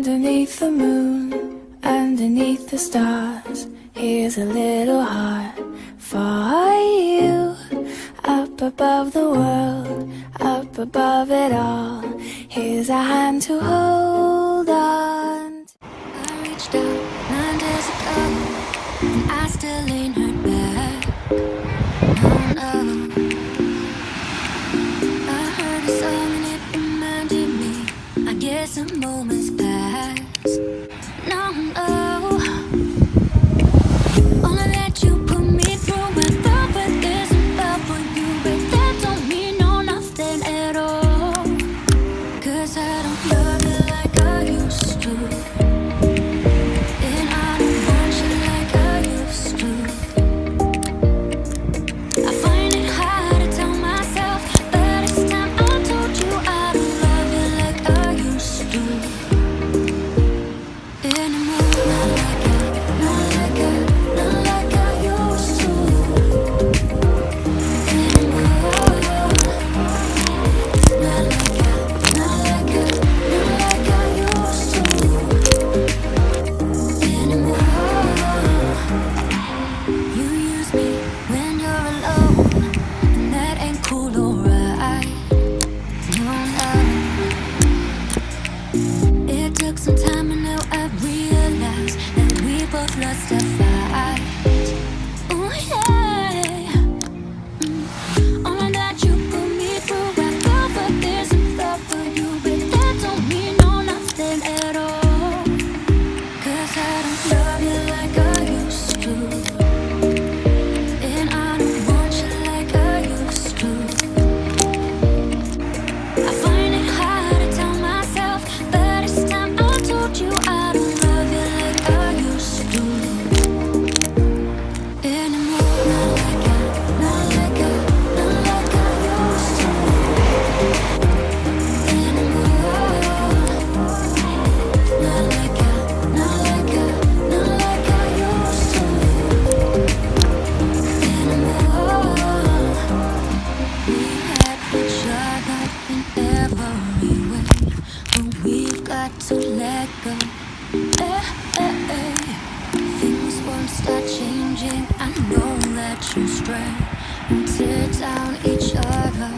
Underneath the moon, underneath the stars, here's a little heart for you. Up above the world, up above it all, here's a hand to hold on. I reached out 9 days ago, and I still ain't heard back. Oh no. I heard a song and it reminded me, I guess the moments pass. No, no. Only that you put me through, I thought but this about for you, but that don't mean no nothing at all. 'Cause I don't love you like I used to, and I don't want you like I used to. I find it hard to tell myself, but it's time I told you I don't love you like I used to anymore. Not like I, not like I used to anymore. Not like I, not like I, not like I used to anymore. You use me when you're alone, and that ain't cool, alright. No, no. It took some time and now I realize that we both lost our fight. Oh yeah. Only that you put me through, I fell for this and fell for you, but that don't mean no nothing at all. 'Cause I don't love you like I used to, and I don't want you like I used to. I find it hard to tell myself, but it's time I told you I don't love you like I used to anymore. Not like I, not like I, not like I used to anymore. Not like I, not like I, not like I used to anymore. We had each other in every way, but we've got to let go. Things won't start changing, I know that you stray and tear down each other.